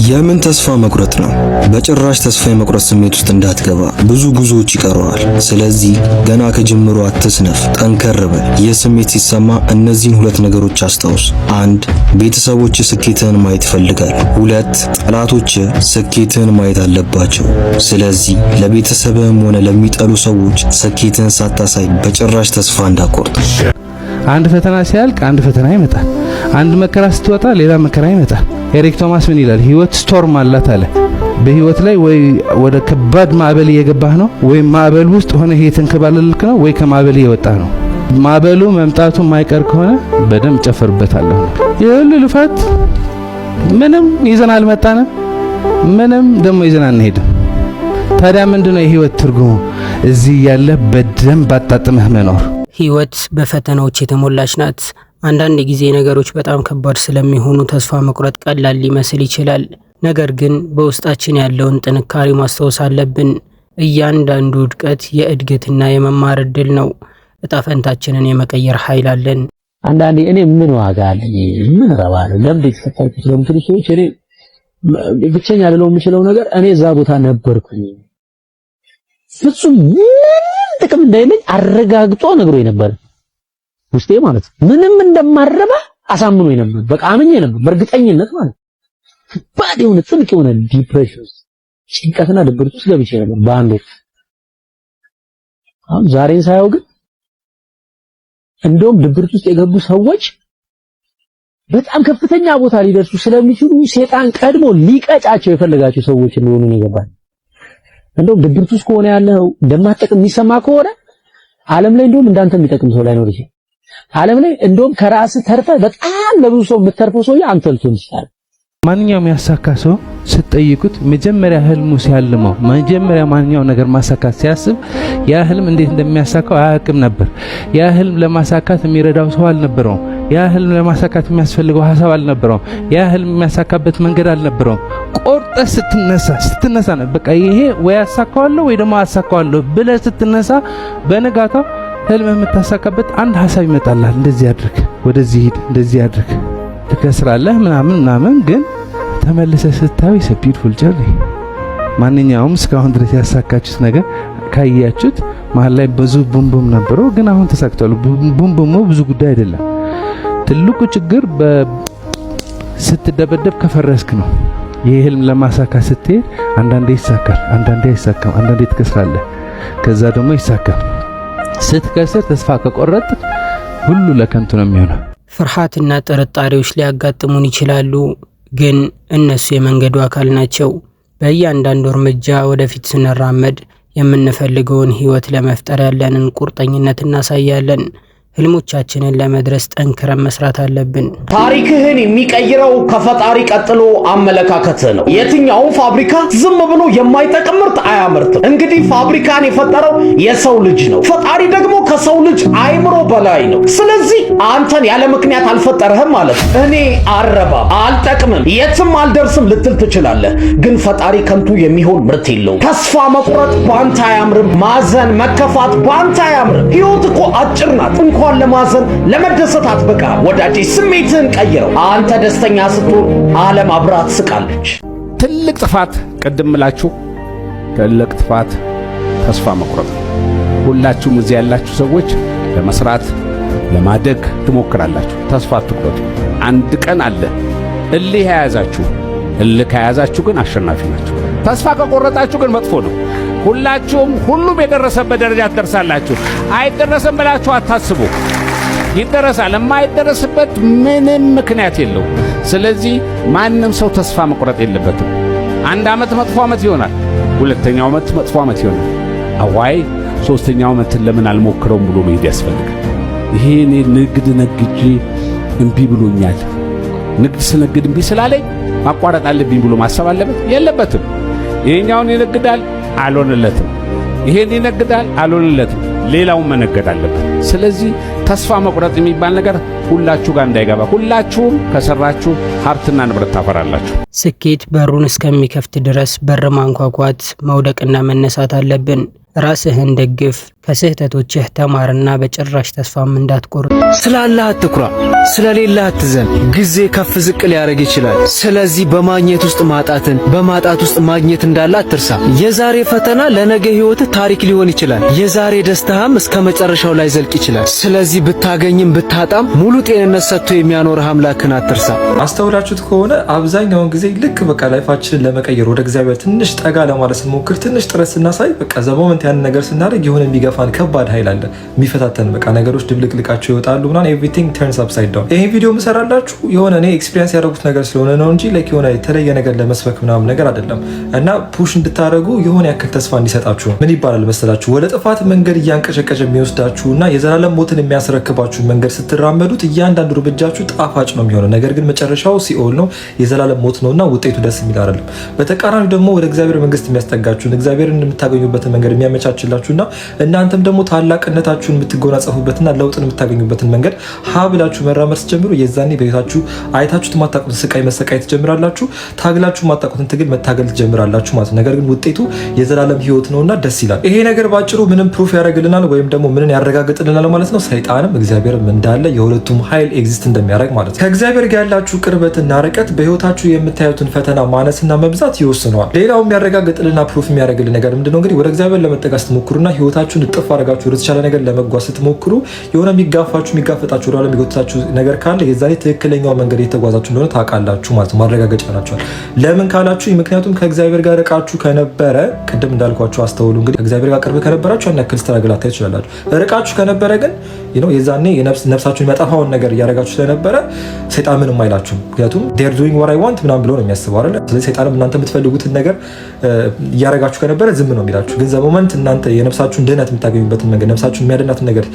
የምን ተስፋ መቁረጥ ነው? በጭራሽ ተስፋ የመቁረጥ ስሜት ውስጥ እንዳትገባ፣ ብዙ ጉዞዎች ይቀረዋል። ስለዚህ ገና ከጅምሮ አትስነፍ፣ ጠንከር በል። ይህ ስሜት ሲሰማ እነዚህን ሁለት ነገሮች አስታውስ። 1. ቤተሰቦች ስኬትህን ማየት ይፈልጋሉ። 2. ጠላቶች ስኬትህን ማየት አለባቸው። ስለዚህ ለቤተሰብህም ሆነ ለሚጠሉ ሰዎች ስኬትህን ሳታሳይ በጭራሽ ተስፋ እንዳትቆርጥ። አንድ ፈተና ሲያልቅ አንድ ፈተና ይመጣል። አንድ መከራ ስትወጣ ሌላ መከራ ይመጣል። ኤሪክ ቶማስ ምን ይላል? ህይወት ስቶርም አላት አለ። በህይወት ላይ ወይ ወደ ከባድ ማዕበል እየገባህ ነው፣ ወይ ማዕበል ውስጥ ሆነ እየተንከባለልክ ነው፣ ወይ ከማዕበል እየወጣህ ነው። ማዕበሉ መምጣቱ የማይቀር ከሆነ በደንብ ጨፈርበታለሁ። የሁሉ ልፋት ምንም ይዘን አልመጣንም፣ ምንም ደግሞ ይዘን አንሄድም። ታዲያ ምንድነው የህይወት ትርጉሙ? እዚህ ያለ በደንብ አጣጥመህ መኖር። ህይወት በፈተናዎች የተሞላች ናት። አንዳንድ ጊዜ ነገሮች በጣም ከባድ ስለሚሆኑ ተስፋ መቁረጥ ቀላል ሊመስል ይችላል። ነገር ግን በውስጣችን ያለውን ጥንካሬ ማስታወስ አለብን። እያንዳንዱ ውድቀት የእድገትና የመማር እድል ነው። እጣ ፈንታችንን የመቀየር ኃይል አለን። አንዳንዴ እኔ ምን ዋጋ አለኝ? ምን ረባለሁ? ለምን ተፈታይኩ? ስለምትሉ ሰዎች እኔ ብቸኛ ልለው የምችለው ነገር እኔ እዛ ቦታ ነበርኩኝ። ፍጹም ጥቅም እንዳይለኝ አረጋግጦ ነግሮኝ ነበር። ውስጤ ማለት ምንም እንደማረባ አሳምኖኝ ነበር። በቃ አምኜ ነበር በእርግጠኝነት ማለት ባድ የሆነ ጥልቅ የሆነ ዲፕሬሽን ጭንቀትና ድብርት ውስጥ ገብቼ ነበር በአንድ ወቅት። አሁን ዛሬን ሳየው ግን እንደውም ድብርት ውስጥ የገቡ ሰዎች በጣም ከፍተኛ ቦታ ሊደርሱ ስለሚችሉ ሴጣን ቀድሞ ሊቀጫቸው የፈለጋቸው ሰዎች እንደሆኑ ነው የገባኝ። እንደውም ድብርት ውስጥ ከሆነ ያለው እንደማትጠቅም የሚሰማ ከሆነ ዓለም ላይ እንደውም እንዳንተ የሚጠቅም ሰው ላይኖር ይችላል። ዓለም ላይ እንደውም ከራስ ተርፈ በጣም ለብዙ ሰው የምትተርፈው ሰው አንተ ልትሆን ይችላል። ማንኛውም ያሳካ ሰው ስትጠይቁት መጀመሪያ ህልሙ ሲያልመው መጀመሪያ ማንኛው ነገር ማሳካት ሲያስብ ያ ህልም እንዴት እንደሚያሳካው አያውቅም ነበር። ያ ህልም ለማሳካት የሚረዳው ሰው አልነበረውም። ያ ህልም ለማሳካት የሚያስፈልገው ሐሳብ አልነበረውም። ያ ህልም የሚያሳካበት መንገድ አልነበረውም። ቆርጠ ስትነሳ ነው በቃ ይሄ ወይ አሳካዋለሁ ወይ ደግሞ አሳካዋለሁ ብለህ ስትነሳ በነጋታው ህልም የምታሳካበት አንድ ሐሳብ ይመጣልሃል። እንደዚህ አድርግ፣ ወደዚህ ሂድ፣ እንደዚህ አድርግ፣ ትከስራለህ ምናምን። ግን ተመልሰህ ስታዩ ቢዩቲፉል ጀርኒ። ማንኛውም እስካሁን ድረስ ያሳካችሁት ነገር ካያችሁት መሀል ላይ ብዙ ቡምቡም ነበረው፣ ግን አሁን ተሳክቷል። ቡምቡሙ ብዙ ጉዳይ አይደለም። ትልቁ ችግር ስትደበደብ ከፈረስክ ነው። ይሄ ህልም ለማሳካት ስትሄድ አንዳንዴ ይሳካል፣ አንዳንዴ አይሳካም፣ አንዳንዴ ትከስራለህ፣ ከዛ ደግሞ ይሳካል። ስትከስር ተስፋ ከቆረጥ ሁሉ ለከንቱ ነው የሚሆነው። ፍርሃትና ጥርጣሬዎች ሊያጋጥሙን ይችላሉ፣ ግን እነሱ የመንገዱ አካል ናቸው። በእያንዳንዱ እርምጃ ወደፊት ስንራመድ የምንፈልገውን ህይወት ለመፍጠር ያለንን ቁርጠኝነት እናሳያለን። ህልሞቻችንን ለመድረስ ጠንክረን መስራት አለብን። ታሪክህን የሚቀይረው ከፈጣሪ ቀጥሎ አመለካከትህ ነው። የትኛውም ፋብሪካ ዝም ብሎ የማይጠቅም ምርት አያመርትም። እንግዲህ ፋብሪካን የፈጠረው የሰው ልጅ ነው። ፈጣሪ ደግሞ ከሰው ልጅ አይምሮ በላይ ነው። ስለዚህ አንተን ያለ ምክንያት አልፈጠረህም ማለት ነው። እኔ አልረባም፣ አልጠቅምም፣ የትም አልደርስም ልትል ትችላለህ። ግን ፈጣሪ ከንቱ የሚሆን ምርት የለውም። ተስፋ መቁረጥ ባንተ አያምርም። ማዘን፣ መከፋት ባንተ አያምርም። ህይወት እኮ አጭር ናት። እንኳን ለማዘን ለመደሰት አትበቃ። ወዳጄ ስሜትህን ቀይረው። አንተ ደስተኛ ስትሆን ዓለም አብራ ትስቃለች። ትልቅ ጥፋት ቅድም ምላችሁ ትልቅ ጥፋት ተስፋ መቁረጥ። ሁላችሁም እዚህ ያላችሁ ሰዎች ለመስራት ለማደግ ትሞክራላችሁ። ተስፋ አትቁረጡ። አንድ ቀን አለ። እልህ ያያዛችሁ ግን አሸናፊ ናችሁ። ተስፋ ከቆረጣችሁ ግን መጥፎ ነው። ሁሉም የደረሰበት ደረጃ ትደርሳላችሁ። አይደረስም ብላችሁ አታስቡ። ይደረሳል። የማይደረስበት ምንም ምክንያት የለው። ስለዚህ ማንም ሰው ተስፋ መቁረጥ የለበትም። አንድ ዓመት መጥፎ ዓመት ይሆናል፣ ሁለተኛው ዓመት መጥፎ ዓመት ይሆናል። አዋይ ሶስተኛው ዓመትን ለምን አልሞክረውም ብሎ መሄድ ያስፈልጋል። ይሄ እኔ ንግድ ነግጄ እምቢ ብሎኛል፣ ንግድ ስነግድ እምቢ ስላለኝ ማቋረጥ አለብኝ ብሎ ማሰብ አለበት? የለበትም። ይሄኛውን ይነግዳል፣ አልሆነለትም። ይሄን ይነግዳል፣ አልሆነለትም። ሌላውን መነገድ አለበት። ስለዚህ ተስፋ መቁረጥ የሚባል ነገር ሁላችሁ ጋር እንዳይገባ። ሁላችሁም ከሰራችሁ ሀብትና ንብረት ታፈራላችሁ። ስኬት በሩን እስከሚከፍት ድረስ በር ማንኳኳት፣ መውደቅና መነሳት አለብን። ራስህን ደግፍ፣ ከስህተቶችህ ተማርና በጭራሽ ተስፋም እንዳትቆርጥ። ስላላህ አትኩራ፣ ስለሌላህ አትዘን። ጊዜ ከፍ ዝቅ ሊያደርግ ይችላል። ስለዚህ በማግኘት ውስጥ ማጣትን፣ በማጣት ውስጥ ማግኘት እንዳለ አትርሳ። የዛሬ ፈተና ለነገ ህይወትህ ታሪክ ሊሆን ይችላል። የዛሬ ደስታህም እስከ መጨረሻው ላይ ዘልቅ ይችላል። ስለዚህ ብታገኝም ብታጣም ሙሉ ጤንነት ሰጥቶ የሚያኖርህ አምላክን አትርሳ። አስተውላችሁት ከሆነ አብዛኛውን ጊዜ ልክ በቃ ላይፋችንን ለመቀየር ወደ እግዚአብሔር ትንሽ ጠጋ ለማለት ስንሞክር፣ ትንሽ ጥረት ስናሳይ በቃ ዘሞመንት ያን ነገር ስናደርግ የሆነ የሚገፋን ከባድ ኃይል አለ የሚፈታተን። በቃ ነገሮች ድብልቅልቃቸው ይወጣሉ ምናምን ኤቭሪቲንግ ተርንስ አፕሳይድ ዳውን። ይሄ ቪዲዮ የምሰራላችሁ የሆነ እኔ ኤክስፒሪየንስ ያደረጉት ነገር ስለሆነ ነው እንጂ ላይክ የሆነ የተለየ ነገር ለመስበክ ምናምን ነገር አይደለም። እና ፑሽ እንድታደርጉ የሆነ ያክል ተስፋ እንዲሰጣችሁ ምን ይባላል መሰላችሁ፣ ወደ ጥፋት መንገድ እያንቀጨቀጨ የሚወስዳችሁ እና የዘላለም ሞትን የሚያስረክባችሁ መንገድ ስትራመዱት እያንዳንዱ እርምጃችሁ ጣፋጭ ነው የሚሆነው። ነገር ግን መጨረሻው ሲኦል ነው፣ የዘላለም ሞት ነውና ውጤቱ ደስ የሚል አይደለም። በተቃራኒ ደግሞ ወደ እግዚአብሔር መንግስት የሚያስጠጋችሁን እግዚአብሔርን የምታገኙበትን መንገድ የሚያመቻችላችሁና እናንተም ደግሞ ታላቅነታችሁን የምትጎናጸፉበትና ለውጥን የምታገኙበትን መንገድ ሀ ብላችሁ መራመድ ስትጀምሩ የዛኔ በቤታችሁ አይታችሁት የማታውቁትን ስቃይ መሰቃይ ትጀምራላችሁ። ታግላችሁ የማታውቁትን ትግል መታገል ትጀምራላችሁ ማለት ነው። ነገር ግን ውጤቱ የዘላለም ህይወት ነውና ደስ ይላል። ይሄ ነገር ባጭሩ ምንም ፕሩፍ ያደርግልናል ወይም ደግሞ ምንን ያረጋግጥልናል ማለት ነው። ሰይጣንም እግዚአብሔርም እንዳለ የሁለቱም ኃይል ኤግዚስት እንደሚያደርግ ማለት ነው። ከእግዚአብሔር ጋር ያላችሁ ቅርበትና ርቀት በህይወታችሁ የምታዩትን ፈተና ማነስና መብዛት ይወስነዋል። ሌላው የሚያረጋግጥልና ፕሩፍ የሚያደርግልን ነገር ምንድነው? እንግዲህ ወደ እግዚአብሔር ለመጠጋት ስትሞክሩና ህይወታችሁን እጥፍ አድርጋችሁ ወደ ተሻለ ነገር ለመጓዝ ስትሞክሩ የሆነ የሚጋፋችሁ የሚጋፈጣችሁ ወደ የሚጎትታችሁ ነገር ካለ የዛኔ ትክክለኛው መንገድ የተጓዛችሁ እንደሆነ ታውቃላችሁ ማለት ነው። ማረጋገጫ ናቸዋል። ለምን ካላችሁ ምክንያቱም ከእግዚአብሔር ጋር ርቃችሁ ከነበረ ቅድም እንዳልኳችሁ አስተውሉ። እንግዲህ ከእግዚአብሔር ጋር ቅርብ ከነበራችሁ ያን ያክል ስትራግል አታዩ ትችላላችሁ። ርቃችሁ ከነበረ ግን የዛኔ ነፍሳችሁን የሚያጠፋውን ነገር እያደረጋችሁ ስለነበረ ሰይጣን ምንም አይላችሁም። ምክንያቱም ዴር ዱዊንግ ዋት አይ ዋንት ምናምን ብሎ ነው የሚያስበው አይደል? ስለዚህ ሰይጣንም እናንተ የምትፈልጉትን ነገር እያደረጋችሁ ከነበረ ዝም ነው የሚላችሁ። ግን ዘሞመንት እናንተ የነፍሳችሁን ድህነት የምታገኙበትን መንገድ ነፍሳችሁን የሚያድናትን ነገር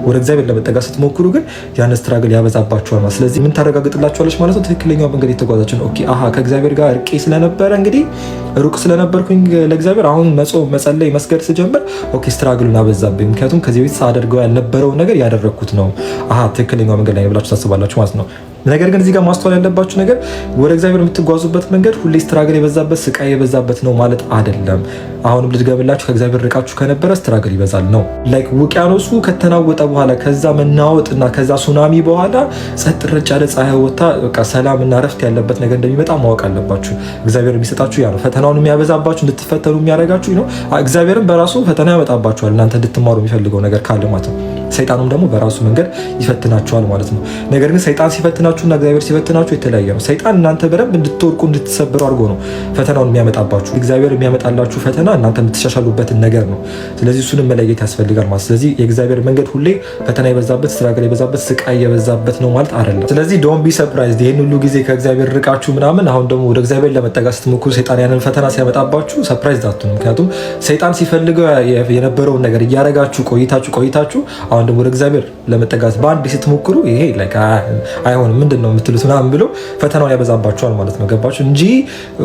ወደ እግዚአብሔር ለመጠጋት ስትሞክሩ ግን ያን ስትራግል ያበዛባችኋል ማለት። ስለዚህ ምን ታረጋግጥላችኋለች ማለት ነው? ትክክለኛው መንገድ የተጓዛችሁ ነው። ኦኬ አሃ ከእግዚአብሔር ጋር እርቄ ስለነበረ እንግዲህ ሩቅ ስለነበርኩኝ ለእግዚአብሔር አሁን መጾም መጸለይ መስገድ ስጀምር ኦኬ ስትራግሉን አበዛብኝ። ምክንያቱም ከዚህ በፊት ሳደርገው ያልነበረውን ነገር ያደረግኩት ነው። አሃ ትክክለኛው መንገድ ላይ ብላችሁ ታስባላችሁ ማለት ነው። ነገር ግን እዚህ ጋር ማስተዋል ያለባችሁ ነገር ወደ እግዚአብሔር የምትጓዙበት መንገድ ሁሌ ስትራግል የበዛበት ስቃይ የበዛበት ነው ማለት አይደለም። አሁንም ልድገምላችሁ፣ ከእግዚአብሔር ርቃችሁ ከነበረ ስትራግል ይበዛል ነው። ላይክ ውቅያኖሱ ከተናወጠ በኋላ ከዛ መናወጥና ከዛ ሱናሚ በኋላ ጸጥ ረጭ ያለ ፀሐይ ወጣ በቃ ሰላምና ረፍት ያለበት ነገር እንደሚመጣ ማወቅ አለባችሁ። እግዚአብሔር የሚሰጣችሁ ያ ነው። ፈተናውን የሚያበዛባችሁ እንድትፈተኑ የሚያደርጋችሁ ነው። እግዚአብሔርም በራሱ ፈተና ያመጣባችኋል እናንተ እንድትማሩ የሚፈልገው ነገር ካለ ማለት ነው። ሰይጣኑም ደግሞ በራሱ መንገድ ይፈትናችኋል ማለት ነው። ነገር ግን ሰይጣን ሲፈትናችሁና እግዚአብሔር ሲፈትናችሁ የተለያየ ነው። ሰይጣን እናንተ በደንብ እንድትወርቁ እንድትሰበሩ አድርጎ ነው ፈተናውን የሚያመጣባችሁ። እግዚአብሔር የሚያመጣላችሁ ፈተና እናንተ የምትሻሻሉበትን ነገር ነው። ስለዚህ እሱንም መለየት ያስፈልጋል ማለት። ስለዚህ የእግዚአብሔር መንገድ ሁሌ ፈተና የበዛበት ስትራግል የበዛበት ስቃይ የበዛበት ነው ማለት አይደለም። ስለዚህ ዶንት ቢ ሰርፕራይዝድ ይሄን ሁሉ ጊዜ ከእግዚአብሔር ርቃችሁ ምናምን አሁን ደግሞ ወደ እግዚአብሔር ለመጠጋት ስትሞክሩ ሰይጣን ያንን ፈተና ሲያመጣባችሁ ሰርፕራይዝድ አትሁኑ። ምክንያቱም ሰይጣን ሲፈልገው የነበረውን ነገር እያረጋችሁ ቆይታችሁ አሁን ደግሞ ወደ እግዚአብሔር ለመጠጋት በአንድ ስትሞክሩ ይሄ ላይክ አይሆንም ምንድነው የምትሉት ምናምን ብሎ ፈተናውን ያበዛባችኋል ማለት ነው። ገባችሁ? እንጂ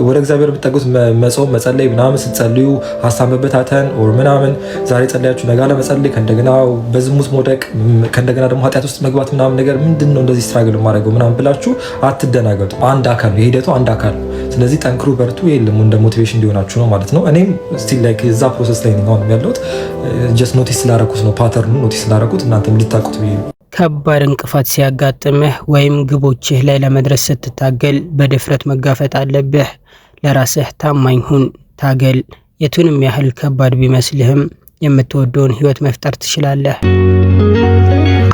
ወደ እግዚአብሔር የምትጠጉት መጾም መጸለይ ምናምን ስትጸልዩ ሀሳብ መበታተን ኦር ምናምን ዛሬ ጸለያችሁ ነገ ለመጸለይ ከእንደገና በዝሙት መውደቅ ከእንደገና ደግሞ ኃጢአት ውስጥ መግባት ምናምን ነገር ምንድነው እንደዚህ ስትራግል ማድረገው ምናምን ብላችሁ አትደናገጡ። አንድ አካል ነው የሂደቱ አንድ አካል። ስለዚህ ጠንክሩ፣ በርቱ። የለም እንደ ሞቲቬሽን እንዲሆናችሁ ነው ማለት ነው። እኔም ስቲል ላይክ እዛ ፕሮሰስ ላይ ነው ያለሁት። ጀስት ኖቲስ ስላደረኩት ነው ፓተርኑ ኖቲስ ስላደረኩት እናንተም እንድታውቁት ብዬ ነው። ከባድ እንቅፋት ሲያጋጥምህ ወይም ግቦችህ ላይ ለመድረስ ስትታገል በድፍረት መጋፈጥ አለብህ። ለራስህ ታማኝ ሁን፣ ታገል። የቱንም ያህል ከባድ ቢመስልህም የምትወደውን ህይወት መፍጠር ትችላለህ።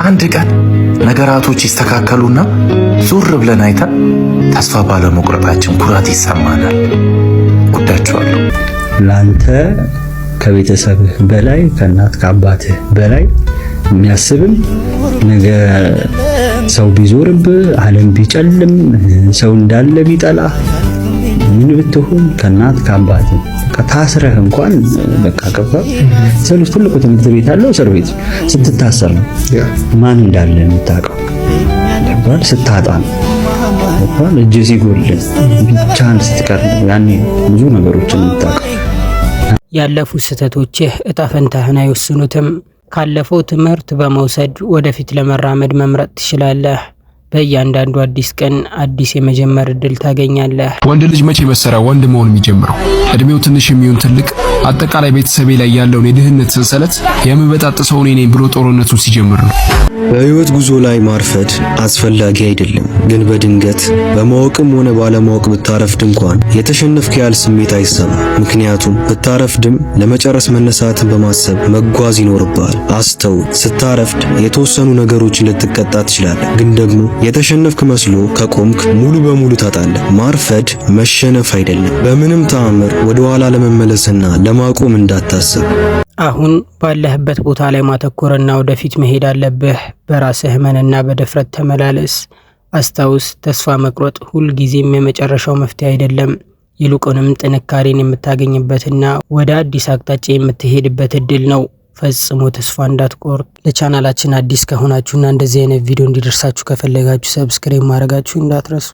አንድ ቀን ነገራቶች ይስተካከሉና ዙር ብለን አይተን ተስፋ ባለመቁረጣችን ኩራት ይሰማናል። ወዳችኋለሁ። ላንተ ከቤተሰብህ በላይ ከእናት ከአባትህ በላይ የሚያስብም ነገ ሰው ቢዞርብህ ዓለም ቢጨልም ሰው እንዳለ ቢጠላ ምን ብትሆን ከእናት ከአባትህ ታስረህ እንኳን በቃ ገባ ሰው ትልቁ ትምህርት ቤት አለው እስር ቤት ስትታሰር ነው ማን እንዳለ የምታውቀው። ደባል ስታጣ ነው ደባል እጅ ሲጎል ብቻህን ስትቀር ያኔ ብዙ ነገሮችን የምታውቀው። ያለፉ ስህተቶችህ እጣ ፈንታህን አይወስኑትም። ካለፈው ትምህርት በመውሰድ ወደፊት ለመራመድ መምረጥ ትችላለህ። በእያንዳንዱ አዲስ ቀን አዲስ የመጀመር እድል ታገኛለህ። ወንድ ልጅ መቼ መሰራ ወንድ መሆን የሚጀምረው? እድሜው ትንሽ የሚሆን ትልቅ አጠቃላይ ቤተሰቤ ላይ ያለውን የድህነት ሰንሰለት የምበጣጥሰው እኔ ነኝ ብሎ ጦርነቱን ሲጀምር ነው። በህይወት ጉዞ ላይ ማርፈድ አስፈላጊ አይደለም፣ ግን በድንገት በማወቅም ሆነ ባለማወቅ ብታረፍድ እንኳን የተሸነፍክ ያህል ስሜት አይሰማ። ምክንያቱም ብታረፍድም ለመጨረስ መነሳትን በማሰብ መጓዝ ይኖርብሃል። አስተውል፣ ስታረፍድ የተወሰኑ ነገሮችን ልትቀጣ ትችላለህ፣ ግን ደግሞ የተሸነፍክ መስሎ ከቆምክ ሙሉ በሙሉ ታጣለህ። ማርፈድ መሸነፍ አይደለም። በምንም ተአምር ወደ ኋላ ለመመለስና ለማቆም እንዳታስብ። አሁን ባለህበት ቦታ ላይ ማተኮርና ወደፊት መሄድ አለብህ። በራስህ እመንና በድፍረት ተመላለስ። አስታውስ፣ ተስፋ መቁረጥ ሁልጊዜም የመጨረሻው መፍትሄ አይደለም። ይልቁንም ጥንካሬን የምታገኝበትና ወደ አዲስ አቅጣጫ የምትሄድበት እድል ነው። ፈጽሞ ተስፋ እንዳትቆርጥ። ለቻናላችን አዲስ ከሆናችሁና እንደዚህ አይነት ቪዲዮ እንዲደርሳችሁ ከፈለጋችሁ ሰብስክራይብ ማድረጋችሁ እንዳትረሱ።